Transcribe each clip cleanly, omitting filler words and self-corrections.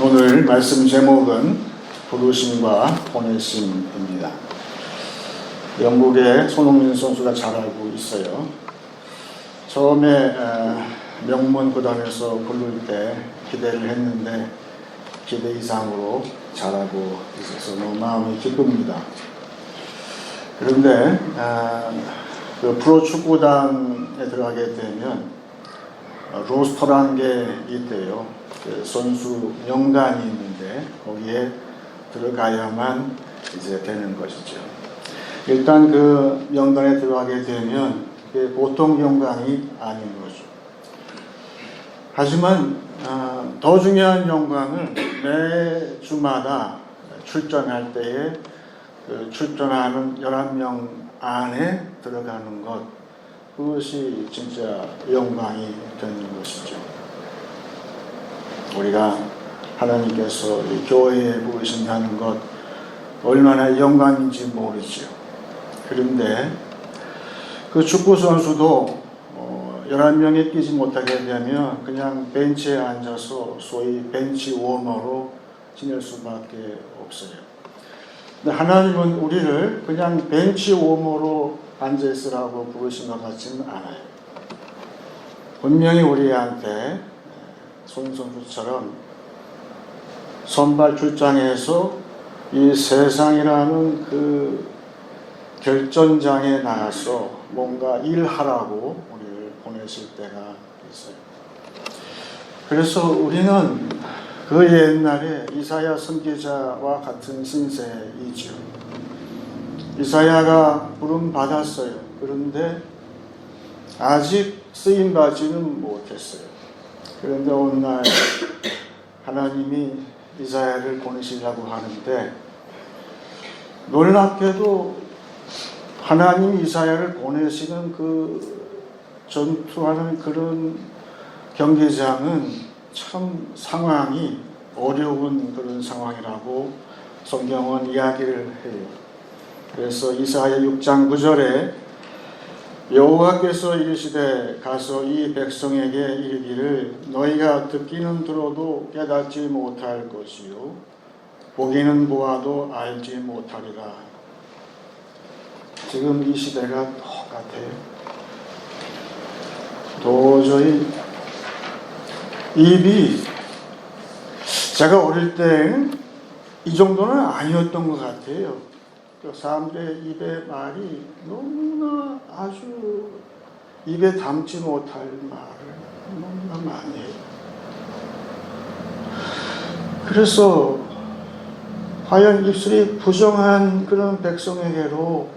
오늘 말씀 제목은 부르심과 보내심입니다. 영국의 손흥민 선수가 잘 알고 있어요. 처음에 명문 구단에서 부를 때 기대를 했는데 기대 이상으로 잘하고 있어서 너무 마음이 기쁩니다. 그런데 그 프로축구단에 들어가게 되면 로스터라는 게 있대요. 그 선수 명단이 있는데 거기에 들어가야만 이제 되는 것이죠. 일단 그 명단에 들어가게 되면 그게 보통 영광이 아닌 거죠. 하지만 더 중요한 영광을 매 주마다 출전할 때에 그 출전하는 11명 안에 들어가는 것, 그것이 진짜 영광이 되는 것이죠. 우리가 하나님께서 이 교회에 부르신다는 것 얼마나 영광인지 모르죠. 그런데 그 축구 선수도 11명에 끼지 못하게 되면 그냥 벤치에 앉아서 소위 벤치 워머로 지낼 수밖에 없어요. 근데 하나님은 우리를 그냥 벤치 워머로 앉아있으라고 부르신 것 같지는 않아요. 분명히 우리한테 손 선수처럼 선발 출장에서 이 세상이라는 그 결전장에 나가서 뭔가 일하라고 우리를 보내실 때가 있어요. 그래서 우리는 그 옛날에 이사야 선지자와 같은 신세이죠. 이사야가 부름 받았어요. 그런데 아직 쓰임 받지는 못했어요. 그런데 어느 날 하나님이 이사야를 보내시려고 하는데 놀랍게도 하나님이 이사야를 보내시는 그 전투하는 그런 경기장은 참 상황이 어려운 그런 상황이라고 성경은 이야기를 해요. 그래서 이사야 6장 9절에 여호와께서 이르시되 가서 이 백성에게 이르기를 너희가 듣기는 들어도 깨닫지 못할 것이요 보기는 보아도 알지 못하리라. 지금 이 시대가 똑같아요. 도저히 입이 제가 어릴 때 이 정도는 아니었던 것 같아요. 사람들의 입의 말이 너무나 아주 입에 담지 못할 말을 너무나 많이 해요. 그래서 과연 입술이 부정한 그런 백성에게로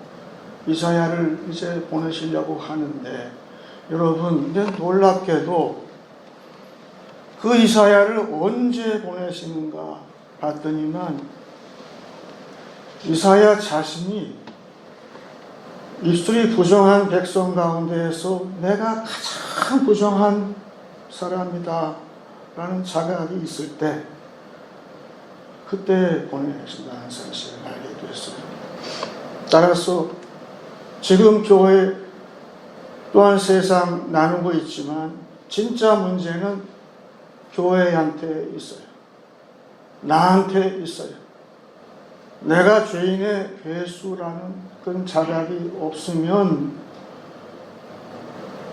이사야를 이제 보내시려고 하는데 여러분, 근데 놀랍게도 그 이사야를 언제 보내시는가 봤더니만 이사야 자신이 입술이 부정한 백성 가운데에서 내가 가장 부정한 사람이다 라는 자각이 있을 때 그때 보내신다는 사실을 알게 됐어요. 따라서 지금 교회 또한 세상 나누고 있지만 진짜 문제는 교회한테 있어요. 나한테 있어요. 내가 죄인의 괴수라는 그런 자각이 없으면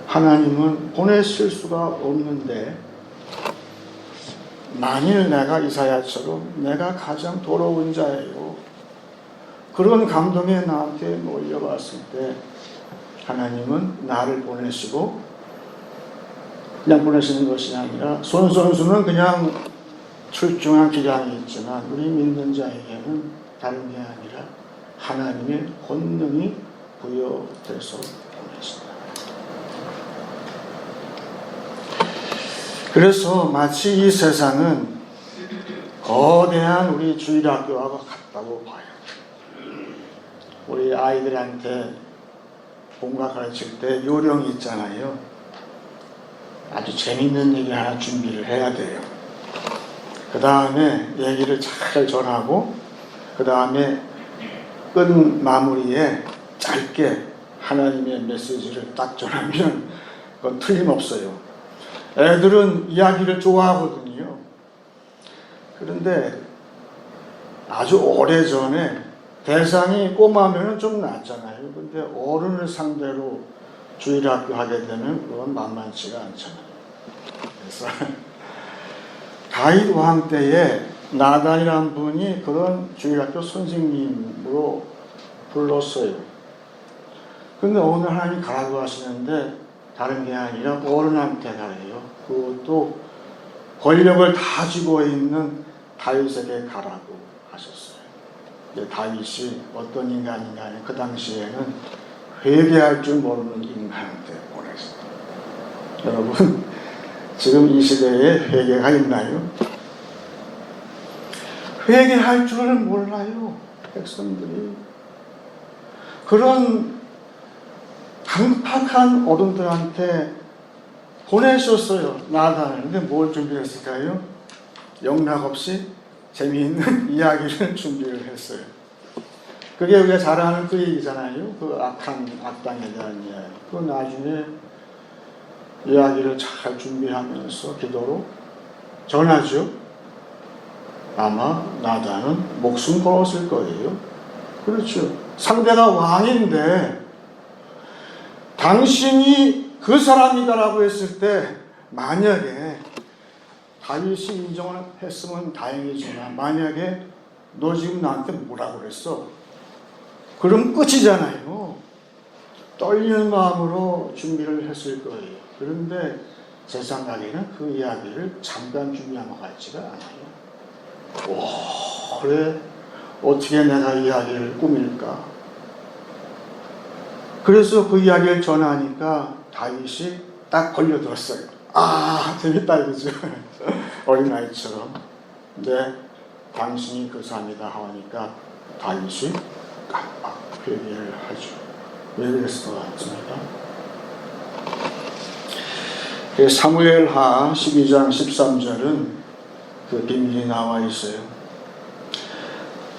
하나님은 보내실 수가 없는데 만일 내가 이사야처럼 내가 가장 더러운 자예요. 그런 감동에 나한테 몰려왔을 때 하나님은 나를 보내시고 그냥 보내시는 것이 아니라 손 선수는 그냥 출중한 기량이 있지만 우리 믿는 자에게는 다른 게 아니라 하나님의 권능이 부여돼서 보내신다. 그래서 마치 이 세상은 거대한 우리 주일학교와 같다고 봐요. 우리 아이들한테 본가 가르칠 때 요령이 있잖아요. 아주 재밌는 얘기 하나 준비를 해야 돼요. 그 다음에 얘기를 잘 전하고 그 다음에 끝 마무리에 짧게 하나님의 메시지를 딱 전하면 그건 틀림없어요. 애들은 이야기를 좋아하거든요. 그런데 아주 오래전에 대상이 꼬마면은 좀 낫잖아요. 근데 어른을 상대로 주일학교 하게 되면 그건 만만치가 않잖아요. 그래서 다윗 왕 때에 나단이라는 분이 그런 주일학교 선생님으로 불렀어요. 근데 오늘 하나님이 가라고 하시는데 다른 게 아니라 어른한테 가래요. 그것도 권력을 다 쥐고 있는 다윗에게 가라고 하셨어요. 다윗이 어떤 인간인가 하면 그 당시에는 회개할 줄 모르는 인간한테 보냈어요. 여러분, 지금 이 시대에 회개가 있나요? 회개할 줄을 몰라요, 백성들이. 그런 강팍한 어른들한테 보내셨어요, 나단을. 근데 뭘 준비했을까요? 영락없이 재미있는 이야기를 준비를 했어요. 그게 우리가 잘 아는 그 얘기잖아요. 그 악당에 대한 이야기. 그 나중에 이야기를 잘 준비하면서 기도로 전하죠. 아마 나단은 목숨 걸었을 거예요. 그렇죠. 상대가 왕인데 당신이 그 사람이다라고 했을 때 만약에 다윗이 인정을 했으면 다행이지만 만약에 너 지금 나한테 뭐라고 그랬어? 그럼 끝이잖아요. 떨리는 마음으로 준비를 했을 거예요. 그런데 제 생각에는 그 이야기를 잠깐 준비한 것 같지가 않아요. 그래, 어떻게 내가 이야기를 꾸밀까? 그래서 그 이야기를 전하니까 다윗이 딱 걸려들었어요. 아, 재밌다 이거죠. 어린아이처럼. 근데 당신이 그 사람이다 하니까 다윗이 깜빡 회개를 하죠. 왜 그랬을 것 같습니까? 사무엘하 12장 13절은 그 비밀이 나와 있어요.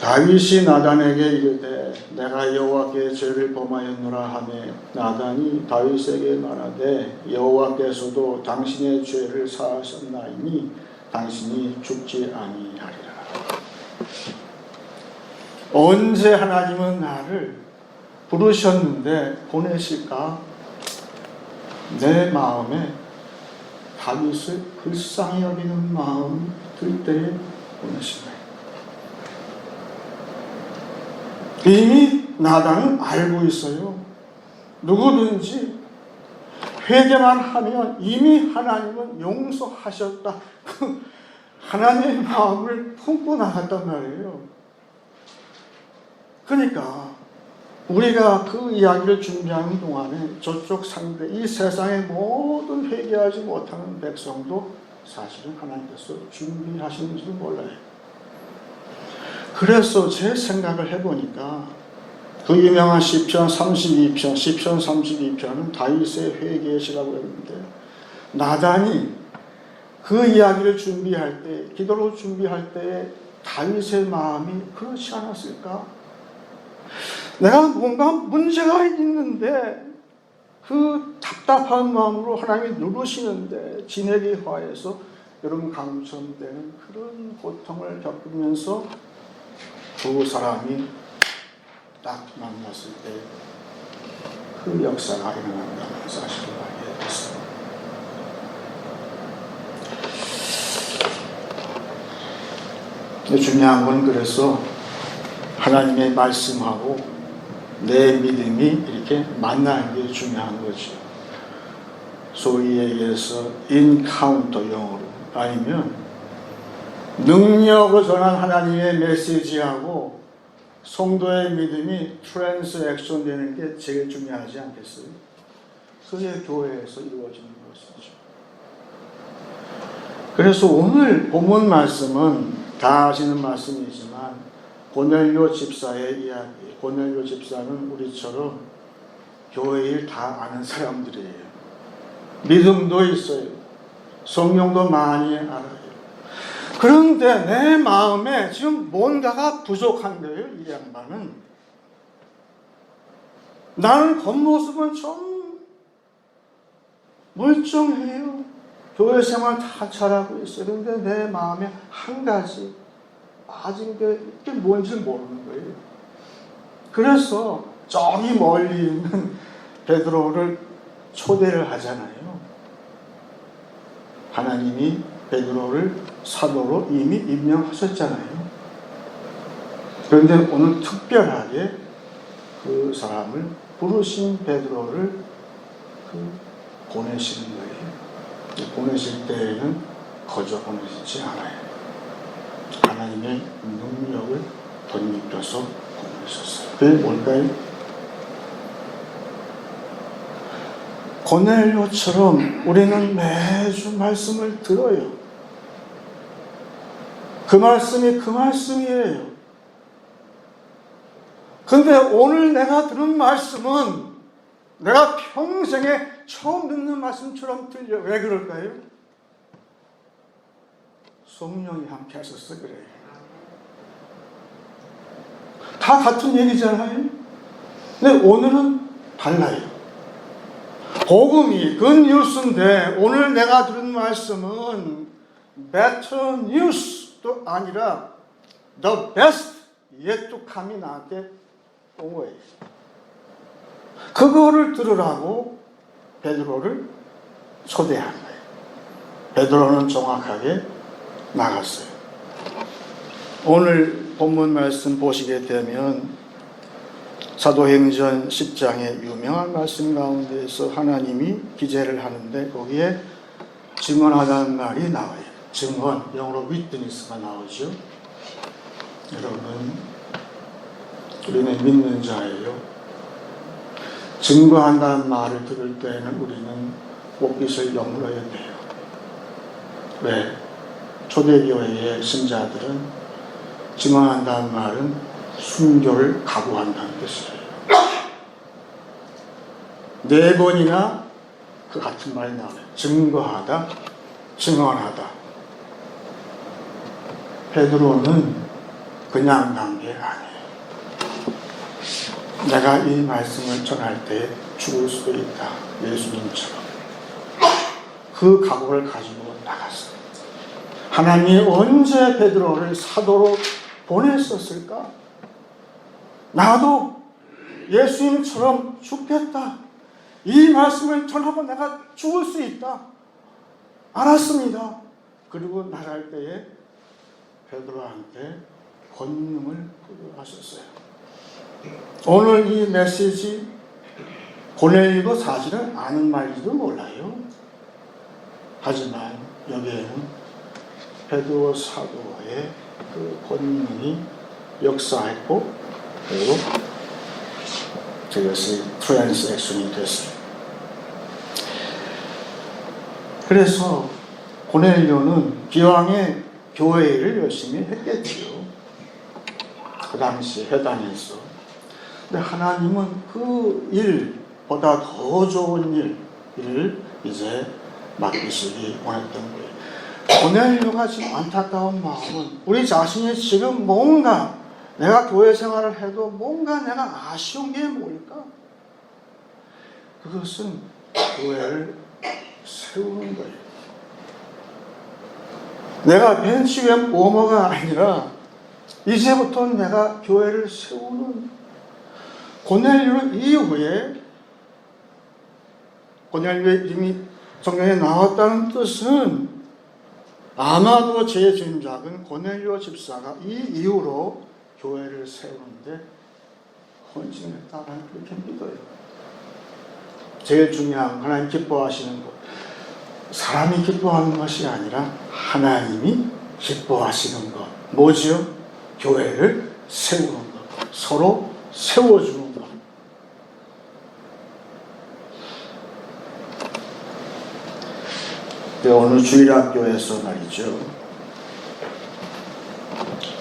다윗이 나단에게 이르되 내가 여호와께 죄를 범하였노라 하며 나단이 다윗에게 말하되 여호와께서도 당신의 죄를 사하셨나이니 당신이 죽지 아니하리라. 언제 하나님은 나를 부르셨는데 보내실까? 내 마음에 다윗을 불쌍히 여기는 마음이 들 때에 보내신다. 이미 나단은 알고 있어요. 누구든지 회개만 하면 이미 하나님은 용서하셨다. 하나님의 마음을 품고 나갔단 말이에요. 그러니까 우리가 그 이야기를 준비하는 동안에 저쪽 상대, 이 세상의 모든 회개하지 못하는 백성도 사실은 하나님께서 준비하시는지도 몰라요. 그래서 제 생각을 해보니까 그 유명한 시편 32편은 다윗의 회개의 시라고 했는데 나단이 그 이야기를 준비할 때, 기도로 준비할 때 다윗의 마음이 그렇지 않았을까? 내가 뭔가 문제가 있는데 그 답답한 마음으로 하나님이 누르시는데 진액에 화해서 여러분 감천되는 그런 고통을 겪으면서 두 사람이 딱 만났을 때 그 역사가 일어난다는 사실을 알게 됐습니다. 중요한 건 그래서 하나님의 말씀하고 내 믿음이 이렇게 만나는 게 중요한 거죠. 소위 얘기해서 인카운터 용어로 아니면 능력으로 전한 하나님의 메시지하고 성도의 믿음이 트랜스액션 되는 게 제일 중요하지 않겠어요? 그게 교회에서 이루어지는 것이죠. 그래서 오늘 본문 말씀은 다 아시는 말씀이지만 고넬료 집사의 이야기. 고넬료 집사는 우리처럼 교회 일 다 아는 사람들이에요. 믿음도 있어요. 성령도 많이 알아요. 그런데 내 마음에 지금 뭔가가 부족한 거예요. 이 양반은. 나는 겉모습은 좀 멀쩡해요. 교회 생활 다 잘하고 있어요. 근데 내 마음에 한 가지 빠진 게 이게 뭔지 모르는 거예요. 그래서 저기 멀리 있는 베드로를 초대를 하잖아요. 하나님이 베드로를 사도로 이미 임명하셨잖아요. 그런데 오늘 특별하게 그 사람을 부르신 베드로를 보내시는 거예요. 보내실 때에는 거저 보내시지 않아요. 하나님의 능력을 덧입혀서 보내셨어요. 그게 뭘까요? 고넬료처럼 우리는 매주 말씀을 들어요. 그 말씀이 그 말씀이에요. 근데 오늘 내가 들은 말씀은 내가 평생에 처음 듣는 말씀처럼 들려. 왜 그럴까요? 성령이 함께 하셔서 그래요. 다 같은 얘기잖아요. 근데 오늘은 달라요. 복음이 굿뉴스인데 오늘 내가 들은 말씀은 better news도 아니라 the best yet to come이 나한테 온 거예요. 그거를 들으라고 베드로를 초대한 거예요. 베드로는 정확하게 나갔어요. 오늘 본문 말씀 보시게 되면 사도행전 10장의 유명한 말씀 가운데에서 하나님이 기재를 하는데 거기에 증언하다는 말이 나와요. 증언, 영어로 witness가 나오죠. 여러분, 우리는 믿는 자예요. 증거한다는 말을 들을 때에는 우리는 옷깃을 여물어야 돼요. 왜? 초대교회의 신자들은 증언한다는 말은 순교를 각오한다는 뜻이에요. 4번이나 그 같은 말이 나와요. 증거하다, 증언하다. 베드로는 그냥 간 게 아니에요. 내가 이 말씀을 전할 때 죽을 수도 있다. 예수님처럼. 그 각오를 가지고 나갔어요. 하나님이 언제 베드로를 사도로 보냈었을까? 나도 예수님처럼 죽겠다. 이 말씀을 전하고 내가 죽을 수 있다. 알았습니다. 그리고 나갈 때에 베드로한테 권능을 부여하셨어요. 오늘 이 메시지 고넬료도 사실은 아는 말인지도 몰라요. 하지만 여기에는 베드로 사도의 그 권능이 역사했고 그리고 그것이 트랜스액션이 됐어요. 그래서 고넬료는 기왕에 교회 일을 열심히 했겠지요. 그 당시 회당에서. 근데 하나님은 그 일보다 더 좋은 일을 이제 맡기시기 원했던 거예요. 고넬료가 지금 안타까운 마음은 우리 자신이 지금 뭔가 내가 교회 생활을 해도 뭔가 내가 아쉬운 게 뭘까? 그것은 교회를 세우는 거예요. 내가 벤치 왼 워머가 아니라 이제부터는 내가 교회를 세우는 고넬료 이후에 고넬료의 이름이 성경에 나왔다는 뜻은 아마도 제 짐작은 고넬료 집사가 이 이후로 교회를 세우는데 헌신했다라는 그렇게 믿어요. 제일 중요한 하나님 기뻐하시는 것. 사람이 기뻐하는 것이 아니라 하나님이 기뻐하시는 것. 뭐지요? 교회를 세우는 것. 서로 세워주는 것. 어느 주일학교에서 말이죠.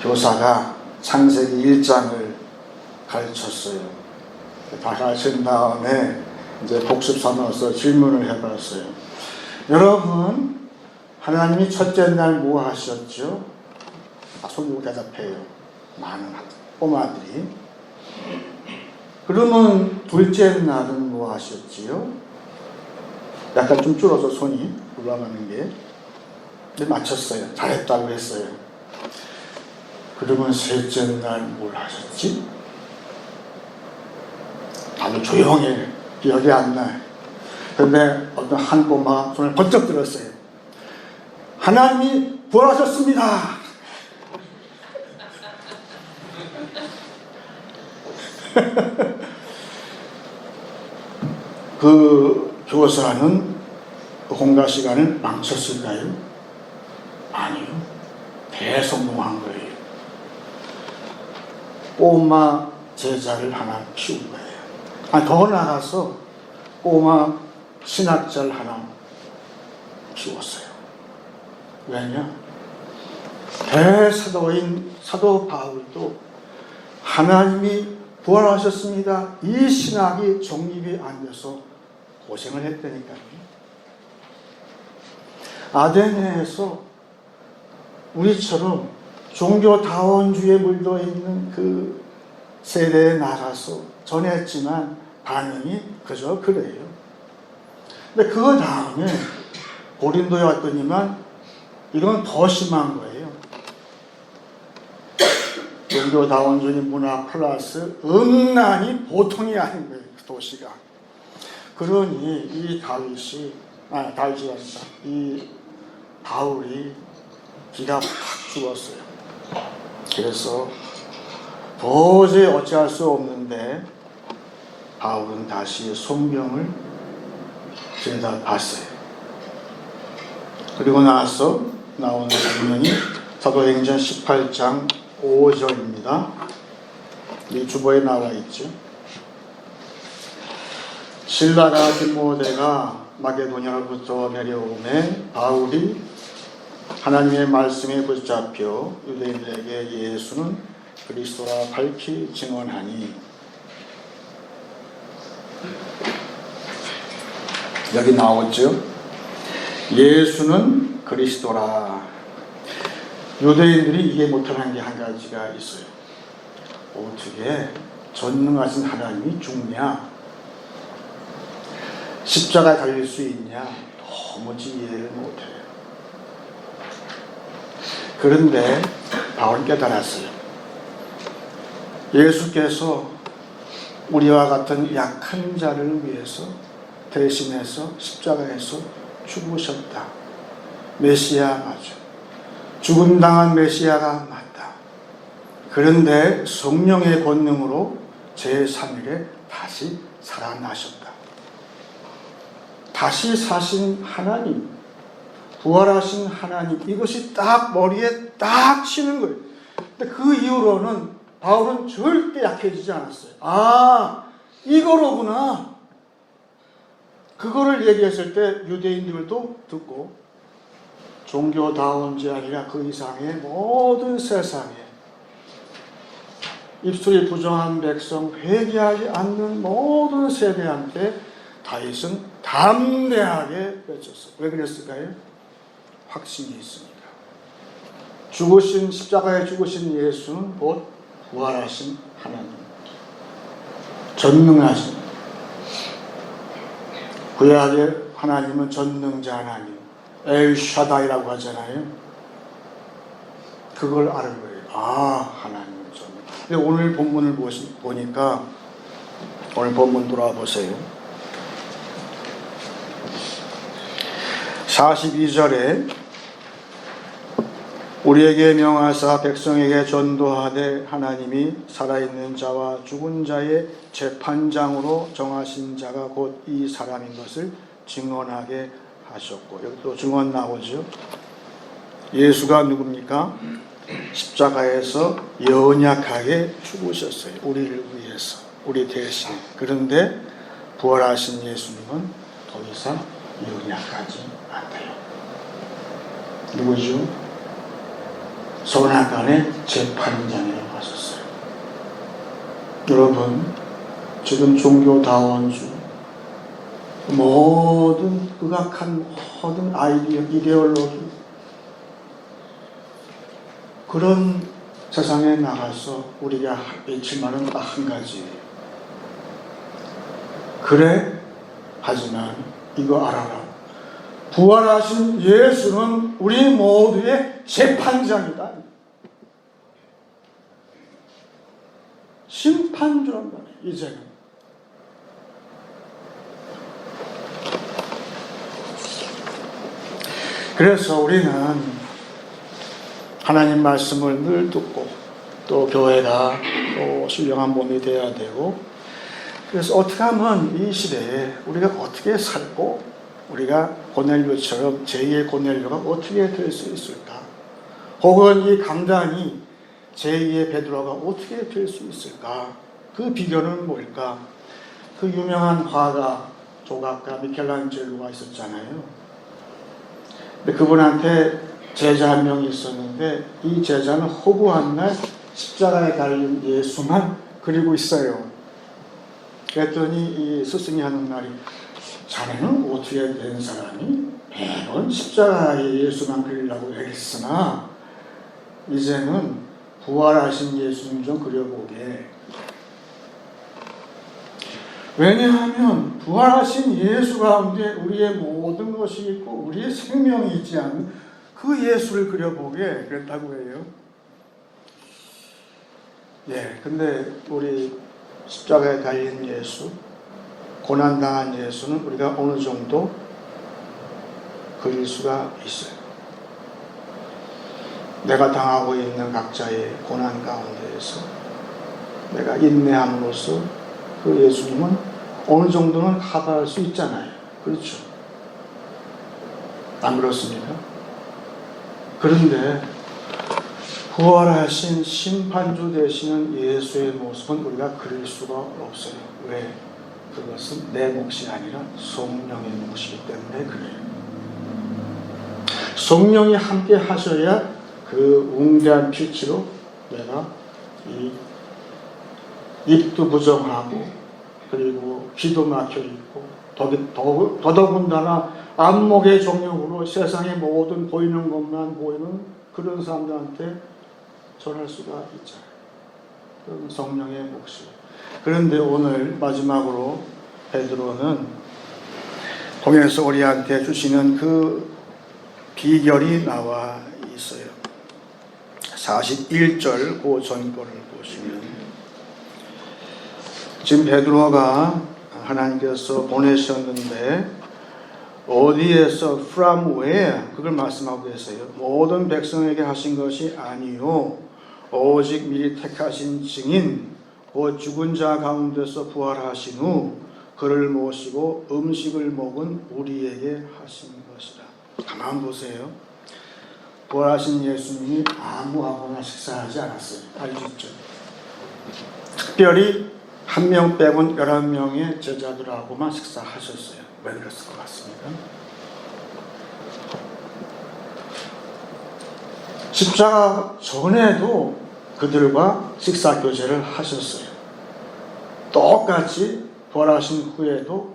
교사가 창세기 1장을 가르쳤어요. 다 가르친 다음에 이제 복습 삼아서 질문을 해봤어요. 여러분, 하나님이 첫째 날 뭐 하셨죠? 손 들고 대답해요. 많은 꼬마들이. 그러면 둘째 날은 뭐 하셨지요? 약간 좀 줄어서 손이 올라가는 게. 근데 맞췄어요. 잘했다고 했어요. 그러면 셋째 날 뭘 하셨지? 다들 조용해. 기억이 안 나요. 그런데 어떤 한 꼬마가 손을 번쩍 들었어요. 하나님이 부활하셨습니다. 그 교사는 공과 시간을 망쳤을까요? 아니요. 대성공한 거예요. 꼬마 제자를 하나 키운 거예요. 더 나아가서 꼬마 신학자를 하나 키웠어요. 왜냐? 대사도인 사도 바울도 하나님이 부활하셨습니다. 이 신학이 정립이 안 돼서 고생을 했다니까요. 아테네에서 우리처럼 종교다원주의에 물들어있는 그 세대에 나가서 전했지만 반응이 그저 그래요. 근데 그 다음에 고린도에 왔더니만 이건 더 심한 거예요. 종교다원주의 문화 플러스 음란이 보통이 아닌 거예요. 그 도시가. 그러니 이 이 바울이 기가 팍 죽었어요. 그래서 도저히 어찌할 수 없는데 바울은 다시 손병을 들여다봤어요. 그리고 나서 나오는 장면이 사도행전 18장 5절입니다. 이 주보에 나와 있죠. 실라가 디모데가 마게도냐로부터 내려오매 바울이 하나님의 말씀에 붙잡혀 유대인들에게 예수는 그리스도라 밝히 증언하니. 여기 나오죠. 예수는 그리스도라. 유대인들이 이해 못하는 게 한 가지가 있어요. 어떻게 전능하신 하나님이 죽냐? 십자가에 달릴 수 있냐? 도무지 이해를 못해요. 그런데 바울은 깨달았어요. 예수께서 우리와 같은 약한 자를 위해서 대신해서 십자가에서 죽으셨다. 메시아 맞아. 죽음당한 메시아가 맞다. 그런데 성령의 권능으로 제3일에 다시 살아나셨다. 다시 사신 하나님, 부활하신 하나님, 이것이 딱 머리에 딱 치는 거예요. 근데 그 이후로는 바울은 절대 약해지지 않았어요. 아, 이거로구나. 그거를 얘기했을 때 유대인들도 듣고 종교다운지 아니라 그 이상의 모든 세상에 입술이 부정한 백성, 회개하지 않는 모든 세대한테 다윗은 담대하게 외쳤어요. 왜 그랬을까요? 확신이 있으니까. 죽으신, 십자가에 죽으신 예수는 곧 부활하신 하나님, 전능하신, 구약의 하나님은 전능자 하나님, 엘샤다이라고 하잖아요. 그걸 아는 거예요. 아, 하나님은 전능. 근데 오늘 본문을 보니까, 오늘 본문 돌아보세요. 42절에 우리에게 명하사 백성에게 전도하되 하나님이 살아있는 자와 죽은 자의 재판장으로 정하신 자가 곧 이 사람인 것을 증언하게 하셨고. 여기 또 증언 나오죠. 예수가 누굽니까? 십자가에서 연약하게 죽으셨어요. 우리를 위해서, 우리 대신. 그런데 부활하신 예수님은 더 이상 연약하지 않대요. 누구죠? 선악간의 재판장이라고 하셨어요. 여러분, 지금 종교다원주, 모든 극악한 모든 아이디어, 이데올로기, 그런 세상에 나가서 우리가 외칠 말은 딱 한 가지예요. 그래, 하지만 이거 알아라. 부활하신 예수는 우리 모두의 재판장이다. 심판주란 말이에요. 이제는. 그래서 우리는 하나님 말씀을 늘 듣고 또 교회가 또 신령한 몸이 되어야 되고, 그래서 어떻게 하면 이 시대에 우리가 어떻게 살고 우리가 고넬료처럼 제2의 고넬료가 어떻게 될 수 있을까? 혹은 이 강단이 제2의 베드로가 어떻게 될 수 있을까? 그 비결은 뭘까? 그 유명한 화가 조각가 미켈란젤로가 있었잖아요. 근데 그분한테 제자 한 명이 있었는데 이 제자는 허구한 날 십자가에 달린 예수만 그리고 있어요. 그랬더니 이 스승이 하는 말이, 자네는 어떻게 된 사람이 매번 십자가에 예수만 그리려고 애쓰나 이제는 부활하신 예수님 좀 그려보게. 왜냐하면 부활하신 예수 가운데 우리의 모든 것이 있고 우리의 생명이 있지 않은 그 예수를 그려보게 그랬다고 해요. 예, 근데 우리 십자가에 달린 예수, 고난당한 예수는 우리가 어느 정도 그릴 수가 있어요. 내가 당하고 있는 각자의 고난 가운데에서 내가 인내함으로써 그 예수님은 어느 정도는 커버할 수 있잖아요. 그렇죠? 안 그렇습니까? 그런데 부활하신 심판주 되시는 예수의 모습은 우리가 그릴 수가 없어요. 왜? 그것은 내 몫이 아니라 성령의 몫이기 때문에 그래요. 성령이 함께 하셔야 그 웅대한 필치로 내가 이 입도 부정하고 그리고 귀도 막혀 있고 더더군다나 안목의 정욕으로 세상의 모든 보이는 것만 보이는 그런 사람들한테 전할 수가 있잖아요. 그건 성령의 몫이. 그런데 오늘 마지막으로 베드로는 통해서 우리한테 주시는 그 비결이 나와 있어요. 41절 그 전거를 보시면 지금 베드로가 하나님께서 보내셨는데 어디에서 from where 그걸 말씀하고 계세요. 모든 백성에게 하신 것이 아니요 오직 미리 택하신 증인 곧 죽은 자 가운데서 부활하신 후 그를 모시고 음식을 먹은 우리에게 하신 것이라. 가만 보세요. 부활하신 예수님이 아무하고나 식사하지 않았어요. 알겠죠? 특별히 한 명 빼곤 11명의 제자들하고만 식사하셨어요. 왜 그랬을 것 같습니까? 십자가 전에도 그들과 식사 교제를 하셨어요. 똑같이 부활하신 후에도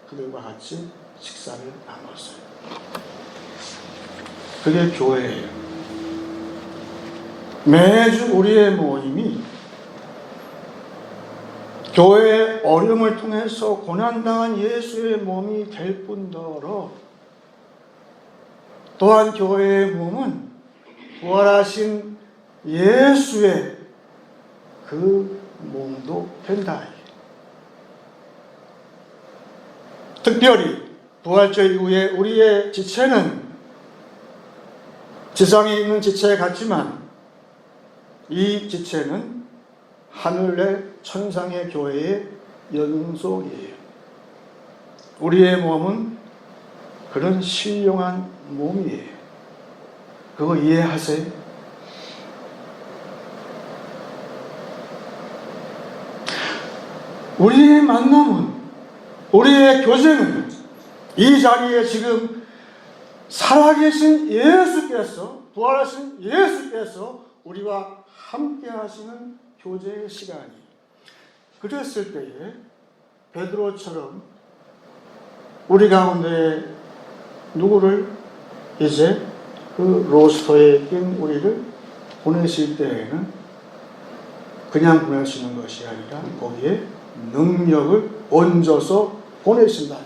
그들과 같이 식사를 나눴어요. 그게 교회예요. 매주 우리의 모임이 교회의 어려움을 통해서 고난당한 예수의 몸이 될 뿐더러 또한 교회의 몸은 부활하신 예수의 그 몸도 된다. 특별히 부활절 이후에 우리의 지체는 지상에 있는 지체 같지만 이 지체는 하늘의 천상의 교회의 연속이에요. 우리의 몸은 그런 신령한 몸이에요. 그거 이해하세요? 우리의 만남은, 우리의 교제는 이 자리에 지금 살아계신 예수께서, 부활하신 예수께서 우리와 함께 하시는 교제의 시간이. 그랬을 때에 베드로처럼 우리 가운데 누구를 이제 그 로스터에 낀 우리를 보내실 때에는 그냥 보내시는 것이 아니라 거기에 능력을 얹어서 보내신다.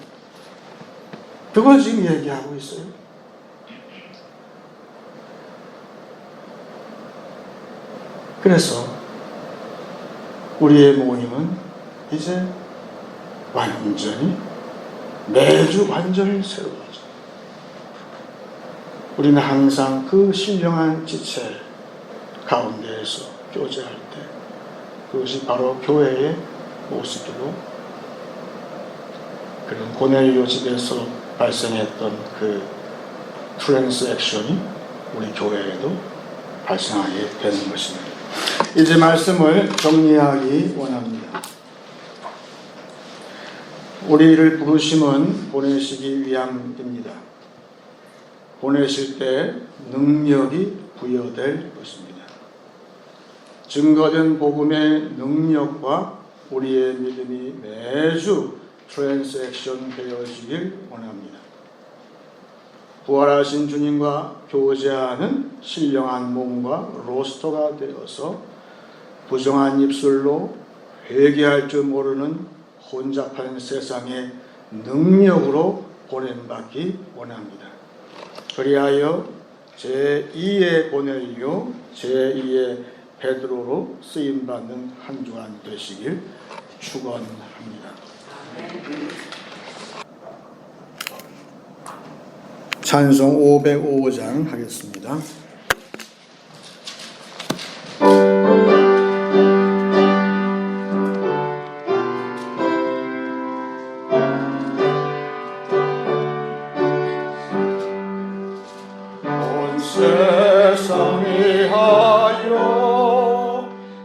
그걸 지금 얘기하고 있어요. 그래서 우리의 모임은 이제 완전히 매주 완전히 새로워져. 우리는 항상 그 신령한 지체 가운데에서 교제할 때 그것이 바로 교회의 모습이고, 그런 고넬료 집에서 발생했던 그 트랜스액션이 우리 교회에도 발생하게 되는 것입니다. 이제 말씀을 정리하기 원합니다. 우리를 부르심은 보내시기 위함입니다. 보내실 때 능력이 부여될 것입니다. 증거된 복음의 능력과 우리의 믿음이 매주 트랜스액션 되어지길 원합니다. 부활하신 주님과 교제하는 신령한 몸과 로스터가 되어서 부정한 입술로 회개할 줄 모르는 혼잡한 세상의 능력으로 보냄받기 원합니다. 그리하여 제2의 고넬료, 제2의 베드로로 쓰임받는 한 주간 되시길 축원합니다. 찬송 505장 하겠습니다. 온 세상 위하여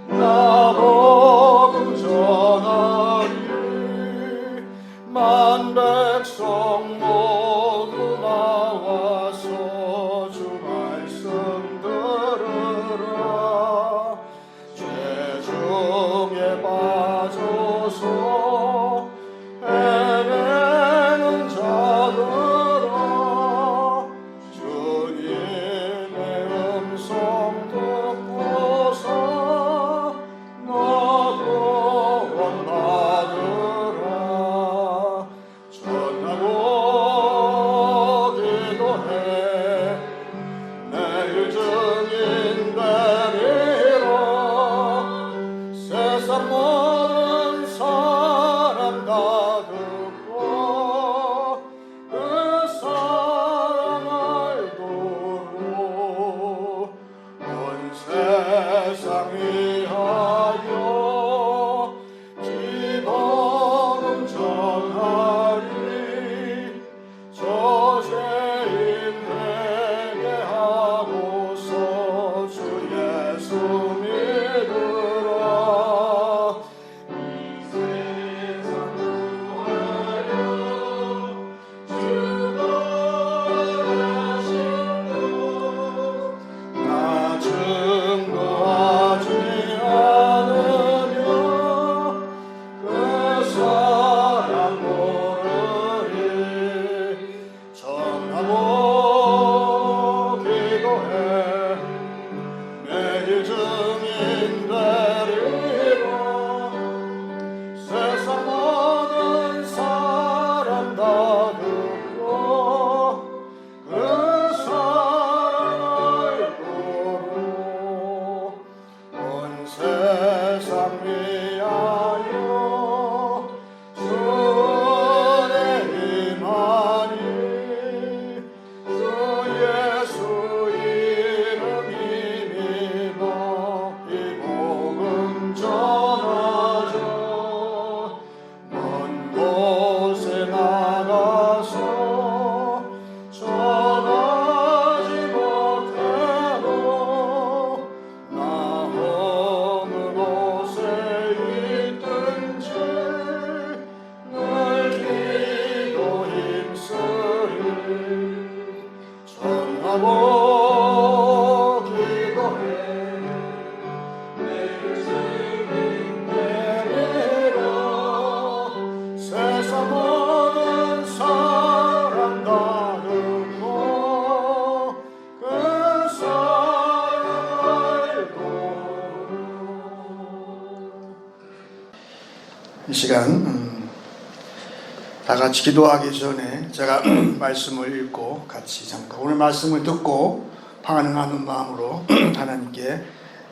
나 복음 전하리. 만 백성 모두 나와서 주 말씀 들으라. 죄 중에 빠져서 헤매는 자들아, 주님의 음성 듣고서 너도 원받으라. 전하고 기도해 내일 증인 되리라. 세상 모든 사람 다 듣고 그 사랑을 도로 온 세상 위하여 기복음 전하리. 저 죄인 회개하고서 주 예수 믿으라. 이 세상 구하여 주거하신 것 나 증거하지 않으며 그 사람 모르리. 전하고 기도해 매일 증인 되리라. 세상 모든 사람 다 듣고 그 사랑을 도로 온 세상 위하여 주의 임하니. 주 예수 이름 힘입어 이 복음 전하자. 먼 곳에 나가서 전하지 못해도 나 어느 곳에 있든지 늘 기도 힘쓰리. 전하고 기도해 내일 증인 되리라. 세상 모든 사람 다 듣고 그 사랑을 도로. 이 시간 다 같이 기도하기 전에 제가 말씀을 읽고 같이 잠깐 오늘 말씀을 듣고 반응하는 마음으로 하나님께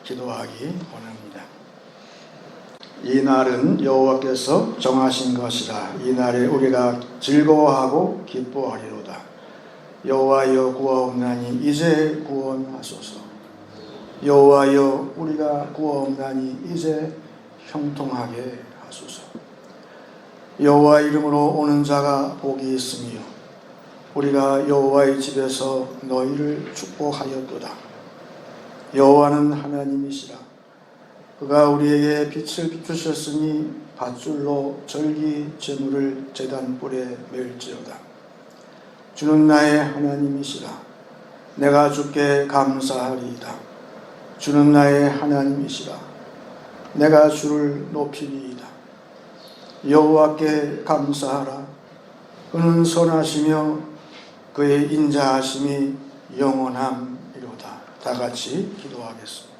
기도하기 원합니다. 이 날은 여호와께서 정하신 것이라. 이 날에 우리가 즐거워하고 기뻐하리로다. 여호와여 구하옵나니 이제 구원하소서. 여호와여 우리가 구하옵나니 이제 형통하게 하소서. 여호와 이름으로 오는 자가 복이 있으며 우리가 여호와의 집에서 너희를 축복하였도다. 여호와는 하나님이시라. 그가 우리에게 빛을 비추셨으니 밧줄로 절기 제물을 제단 뿔에 맬지어다. 주는 나의 하나님이시라. 내가 주께 감사하리이다. 주는 나의 하나님이시라. 내가 주를 높이리이다. 여호와께 감사하라. 그는 선하시며 그의 인자하심이 영원함이로다. 다 같이 기도하겠습니다.